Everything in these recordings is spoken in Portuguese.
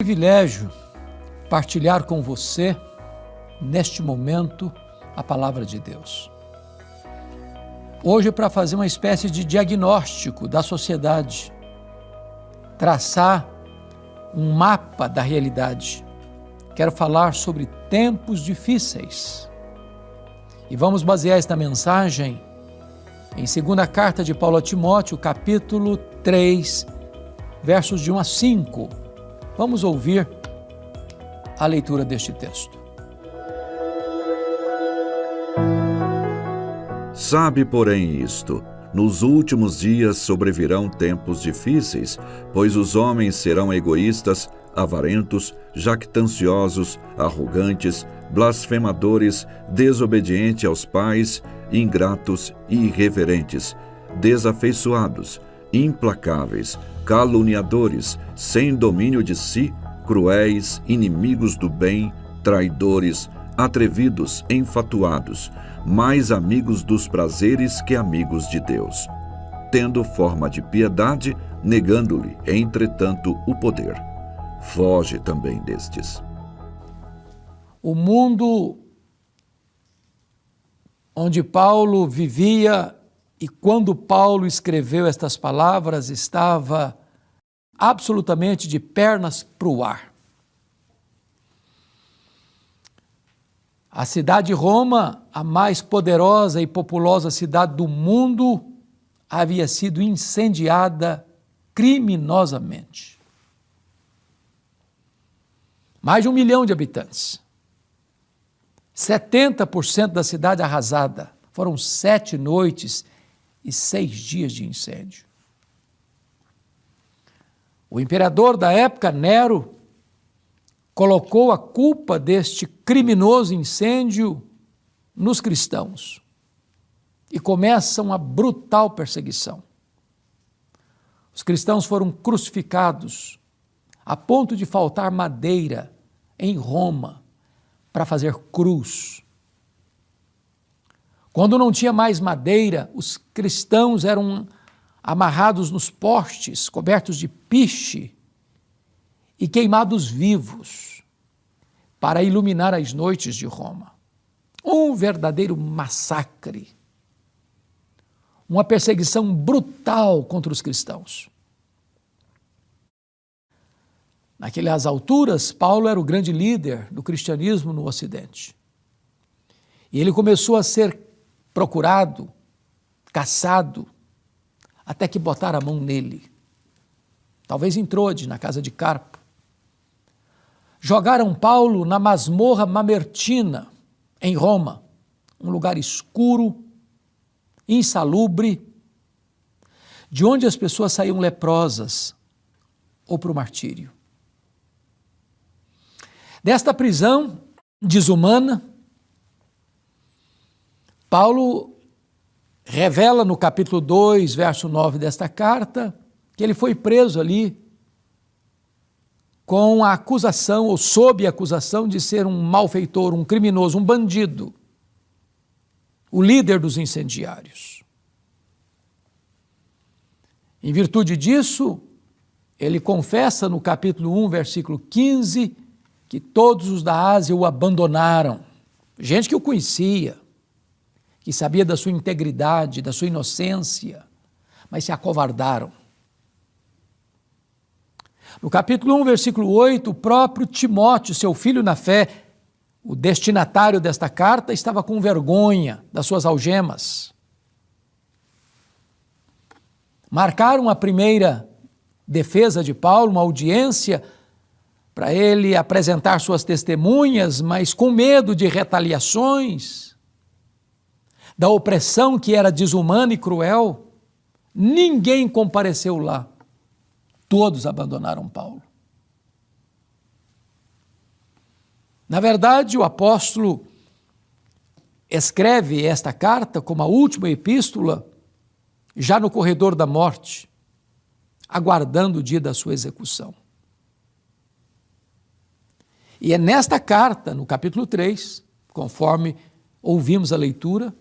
Privilégio partilhar com você, neste momento, a palavra de Deus. Hoje, para fazer uma espécie de diagnóstico da sociedade, traçar um mapa da realidade, quero falar sobre tempos difíceis. E vamos basear esta mensagem em 2ª carta de Paulo a Timóteo, capítulo 3, versos de 1 a 5. Vamos ouvir a leitura deste texto. Sabe, porém, isto: nos últimos dias sobrevirão tempos difíceis, pois os homens serão egoístas, avarentos, jactanciosos, arrogantes, blasfemadores, desobedientes aos pais, ingratos e irreverentes, desafeiçoados, implacáveis, caluniadores, sem domínio de si, cruéis, inimigos do bem, traidores, atrevidos, enfatuados, mais amigos dos prazeres que amigos de Deus, tendo forma de piedade, negando-lhe, entretanto, o poder. Foge também destes. O mundo onde Paulo vivia e quando Paulo escreveu estas palavras estava absolutamente de pernas para o ar. A cidade de Roma, a mais poderosa e populosa cidade do mundo, havia sido incendiada criminosamente. Mais de 1 milhão de habitantes. 70% da cidade arrasada. Foram 7 noites e 6 dias de incêndio. O imperador da época, Nero, colocou a culpa deste criminoso incêndio nos cristãos e começa uma brutal perseguição. Os cristãos foram crucificados a ponto de faltar madeira em Roma para fazer cruz. Quando não tinha mais madeira, os cristãos eram amarrados nos postes, cobertos de piche e queimados vivos para iluminar as noites de Roma. Um verdadeiro massacre, uma perseguição brutal contra os cristãos. Naquelas alturas, Paulo era o grande líder do cristianismo no Ocidente. E ele começou a ser procurado, caçado, até que botaram a mão nele. Talvez em Troade, na casa de Carpo. Jogaram Paulo na masmorra Mamertina, em Roma, um lugar escuro, insalubre, de onde as pessoas saíam leprosas ou para o martírio. Desta prisão desumana, Paulo revela no capítulo 2, verso 9 desta carta, que ele foi preso ali com a acusação, ou sob a acusação de ser um malfeitor, um criminoso, um bandido, o líder dos incendiários. Em virtude disso, ele confessa no capítulo 1, versículo 15, que todos os da Ásia o abandonaram. Gente que o conhecia, que sabia da sua integridade, da sua inocência, mas se acovardaram. No capítulo 1, versículo 8, o próprio Timóteo, seu filho na fé, o destinatário desta carta, estava com vergonha das suas algemas. Marcaram a primeira defesa de Paulo, uma audiência para ele apresentar suas testemunhas, mas com medo de retaliações, da opressão que era desumana e cruel, ninguém compareceu lá. Todos abandonaram Paulo. Na verdade, o apóstolo escreve esta carta como a última epístola, já no corredor da morte, aguardando o dia da sua execução. E é nesta carta, no capítulo 3, conforme ouvimos a leitura,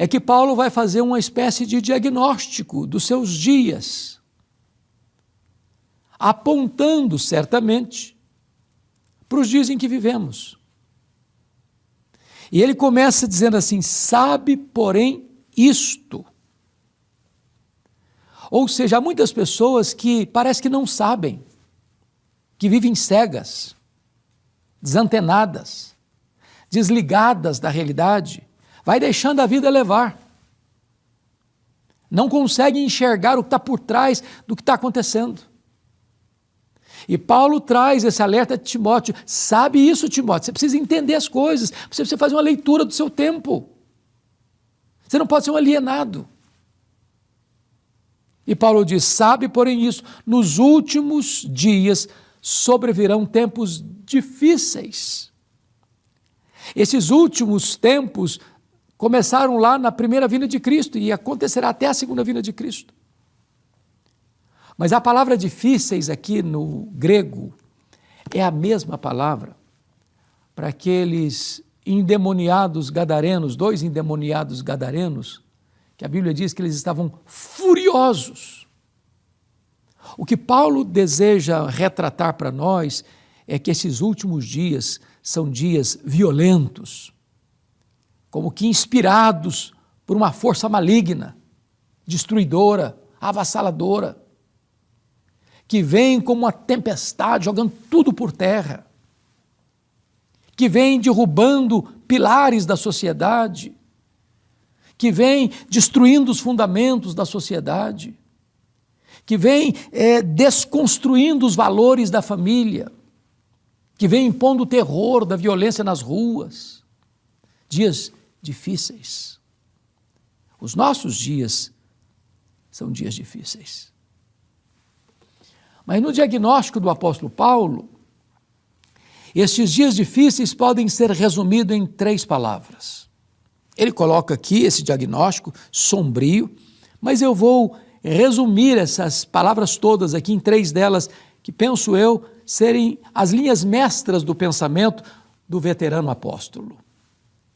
é que Paulo vai fazer uma espécie de diagnóstico dos seus dias, apontando certamente para os dias em que vivemos. E ele começa dizendo assim: sabe, porém, isto. Ou seja, há muitas pessoas que parece que não sabem, que vivem cegas, desantenadas, desligadas da realidade, vai deixando a vida levar. Não conseguem enxergar o que está por trás do que está acontecendo. E Paulo traz esse alerta de Timóteo: sabe isso, Timóteo, você precisa entender as coisas, você precisa fazer uma leitura do seu tempo. Você não pode ser um alienado. E Paulo diz: sabe, porém, isso, nos últimos dias sobrevirão tempos difíceis. Esses últimos tempos começaram lá na primeira vinda de Cristo e acontecerá até a segunda vinda de Cristo. Mas a palavra difíceis aqui no grego é a mesma palavra para aqueles endemoniados gadarenos, 2 endemoniados gadarenos, que a Bíblia diz que eles estavam furiosos. O que Paulo deseja retratar para nós é que esses últimos dias são dias violentos, como que inspirados por uma força maligna, destruidora, avassaladora, que vem como uma tempestade, jogando tudo por terra, que vem derrubando pilares da sociedade, que vem destruindo os fundamentos da sociedade, que vem desconstruindo os valores da família, que vem impondo o terror da violência nas ruas. Dias difíceis. Os nossos dias são dias difíceis. Mas no diagnóstico do apóstolo Paulo, estes dias difíceis podem ser resumidos em 3 palavras. Ele coloca aqui esse diagnóstico sombrio, mas eu vou resumir essas palavras todas aqui em 3 delas, que penso eu serem as linhas mestras do pensamento do veterano apóstolo.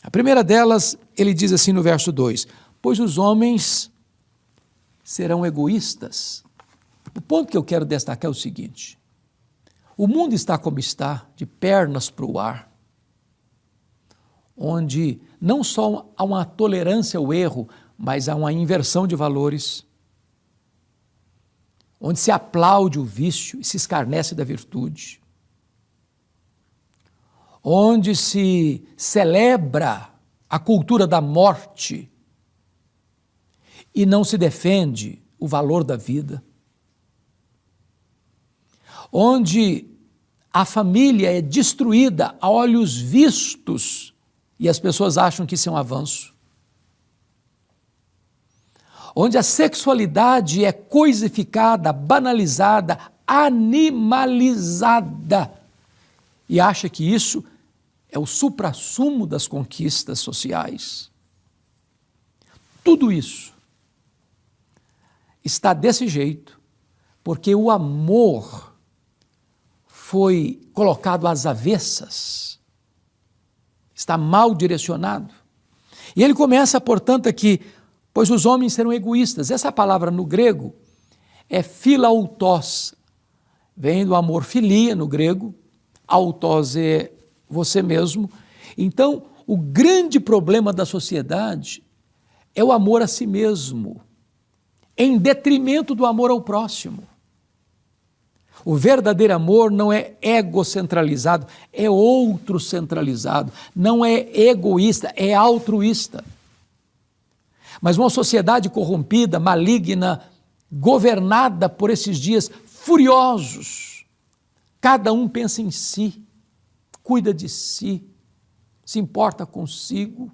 A primeira delas, ele diz assim no verso 2: pois os homens serão egoístas. O ponto que eu quero destacar é o seguinte: o mundo está como está, de pernas para o ar, onde não só há uma tolerância ao erro, mas há uma inversão de valores, onde se aplaude o vício e se escarnece da virtude, onde se celebra a cultura da morte e não se defende o valor da vida, onde a família é destruída a olhos vistos e as pessoas acham que isso é um avanço, onde a sexualidade é coisificada, banalizada, animalizada, e acha que isso é o suprassumo das conquistas sociais. Tudo isso está desse jeito porque o amor foi colocado às avessas, está mal direcionado. E ele começa, portanto, aqui: pois os homens serão egoístas. Essa palavra no grego é philautos, vem do amor filia no grego, autos é você mesmo. Então, o grande problema da sociedade é o amor a si mesmo, em detrimento do amor ao próximo. O verdadeiro amor não é egocentralizado, é outro-centralizado, não é egoísta, é altruísta. Mas uma sociedade corrompida, maligna, governada por esses dias furiosos, cada um pensa em si, cuida de si, se importa consigo,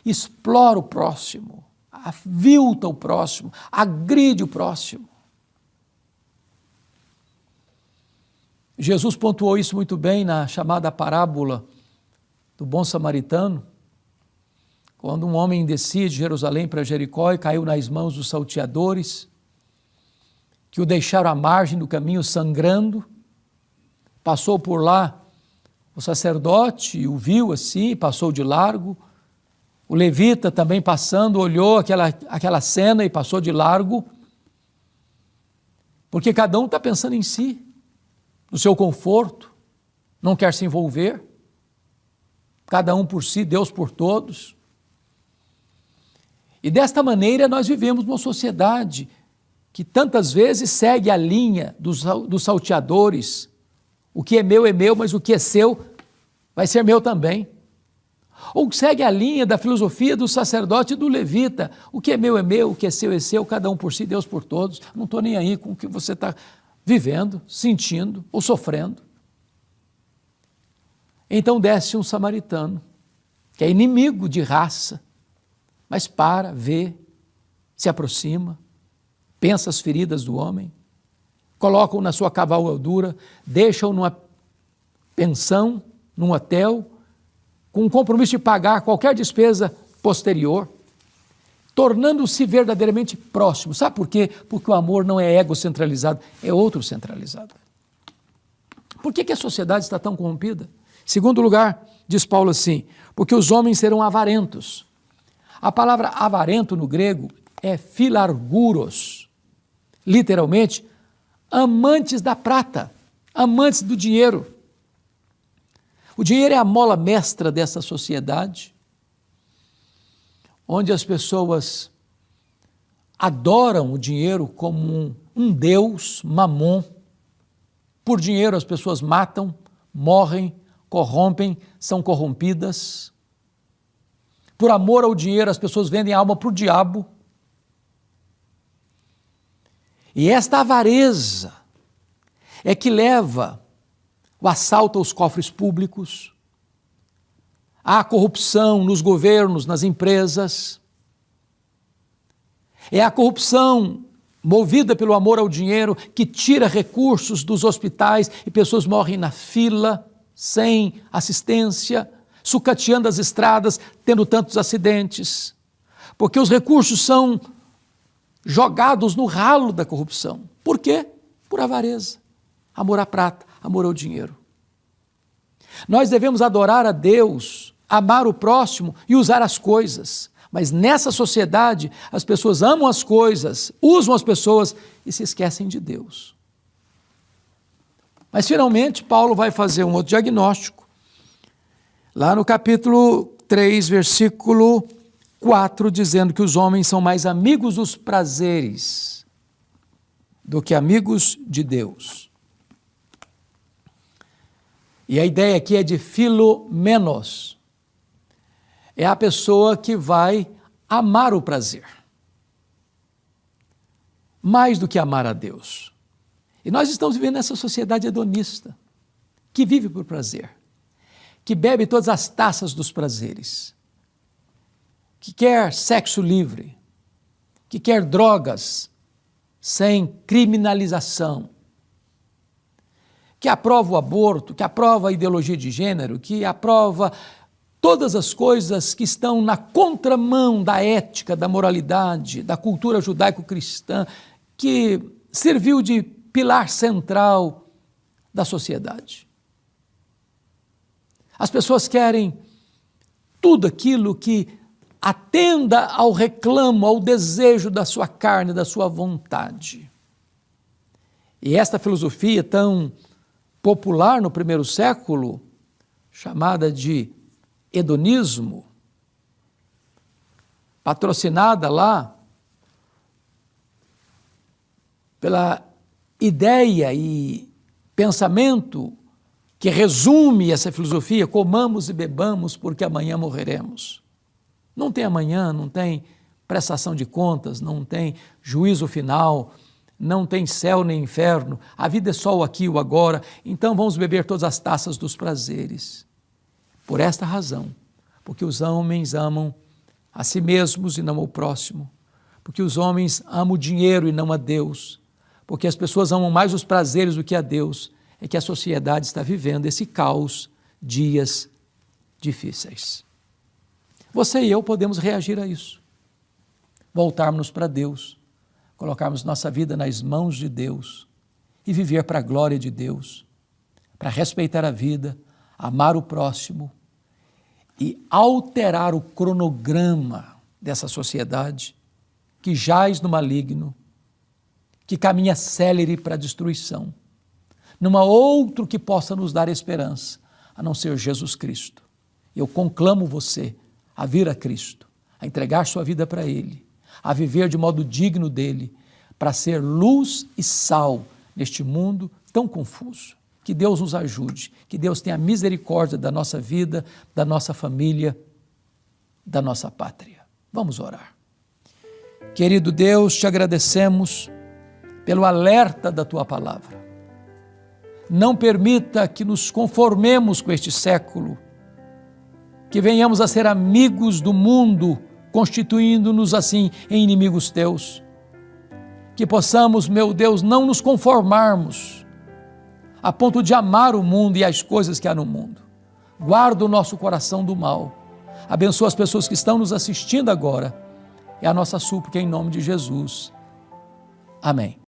explora o próximo, avilta o próximo, agride o próximo. Jesus pontuou isso muito bem na chamada parábola do bom samaritano, quando um homem descia de Jerusalém para Jericó e caiu nas mãos dos salteadores, que o deixaram à margem do caminho sangrando. Passou por lá o sacerdote, o viu assim, passou de largo. O levita também passando, olhou aquela cena e passou de largo, Porque cada um está pensando em si, no seu conforto, não quer se envolver. Cada um por si, Deus por todos. E desta maneira nós vivemos numa sociedade que tantas vezes segue a linha dos salteadores. O que é meu, mas o que é seu vai ser meu também. Ou segue a linha da filosofia do sacerdote e do levita. O que é meu, o que é seu, cada um por si, Deus por todos. Não estou nem aí com o que você está vivendo, sentindo ou sofrendo. Então desce um samaritano, que é inimigo de raça, mas para, vê, se aproxima, pensa as feridas do homem, colocam na sua cavalgadura, deixam numa pensão, num hotel, com o compromisso de pagar qualquer despesa posterior, tornando-se verdadeiramente próximo. Sabe por quê? Porque o amor não é egocentralizado, é outro-centralizado. Por que a sociedade está tão corrompida? Segundo lugar, diz Paulo assim, porque os homens serão avarentos. A palavra avarento no grego é philarguros, literalmente, amantes da prata, amantes do dinheiro. O dinheiro é a mola mestra dessa sociedade, onde as pessoas adoram o dinheiro como um deus, mamon. Por dinheiro as pessoas matam, morrem, corrompem, são corrompidas. Por amor ao dinheiro as pessoas vendem a alma para o diabo. E esta avareza é que leva o assalto aos cofres públicos, a corrupção nos governos, nas empresas. É a corrupção movida pelo amor ao dinheiro que tira recursos dos hospitais e pessoas morrem na fila, sem assistência, sucateando as estradas, tendo tantos acidentes. Porque os recursos são jogados no ralo da corrupção. Por quê? Por avareza, amor à prata, amor ao dinheiro. Nós devemos adorar a Deus, amar o próximo e usar as coisas. Mas nessa sociedade, as pessoas amam as coisas, usam as pessoas e se esquecem de Deus. Mas finalmente, Paulo vai fazer um outro diagnóstico. Lá no capítulo 3, versículo 4, dizendo que os homens são mais amigos dos prazeres do que amigos de Deus. E a ideia aqui é de filomenos. É a pessoa que vai amar o prazer, mais do que amar a Deus. E nós estamos vivendo nessa sociedade hedonista, que vive por prazer, que bebe todas as taças dos prazeres, que quer sexo livre, que quer drogas sem criminalização, que aprova o aborto, que aprova a ideologia de gênero, que aprova todas as coisas que estão na contramão da ética, da moralidade, da cultura judaico-cristã, que serviu de pilar central da sociedade. As pessoas querem tudo aquilo que atenda ao reclamo, ao desejo da sua carne, da sua vontade. E esta filosofia tão popular no primeiro século, chamada de hedonismo, patrocinada lá pela ideia e pensamento que resume essa filosofia: comamos e bebamos porque amanhã morreremos. Não tem amanhã, não tem prestação de contas, não tem juízo final, não tem céu nem inferno, a vida é só o aqui e o agora, então vamos beber todas as taças dos prazeres. Por esta razão, porque os homens amam a si mesmos e não ao próximo, porque os homens amam o dinheiro e não a Deus, porque as pessoas amam mais os prazeres do que a Deus, é que a sociedade está vivendo esse caos, dias difíceis. Você e eu podemos reagir a isso, voltarmos para Deus, colocarmos nossa vida nas mãos de Deus e viver para a glória de Deus, para respeitar a vida, amar o próximo e alterar o cronograma dessa sociedade que jaz no maligno, que caminha célere para a destruição. Não há outro que possa nos dar esperança, a não ser Jesus Cristo. Eu conclamo você a vir a Cristo, a entregar sua vida para Ele, a viver de modo digno dEle, para ser luz e sal neste mundo tão confuso. Que Deus nos ajude, que Deus tenha misericórdia da nossa vida, da nossa família, da nossa pátria. Vamos orar. Querido Deus, te agradecemos pelo alerta da Tua palavra. Não permita que nos conformemos com este século, que venhamos a ser amigos do mundo, constituindo-nos assim em inimigos Teus. Que possamos, meu Deus, não nos conformarmos a ponto de amar o mundo e as coisas que há no mundo. Guarda o nosso coração do mal. Abençoa as pessoas que estão nos assistindo agora. É a nossa súplica em nome de Jesus. Amém.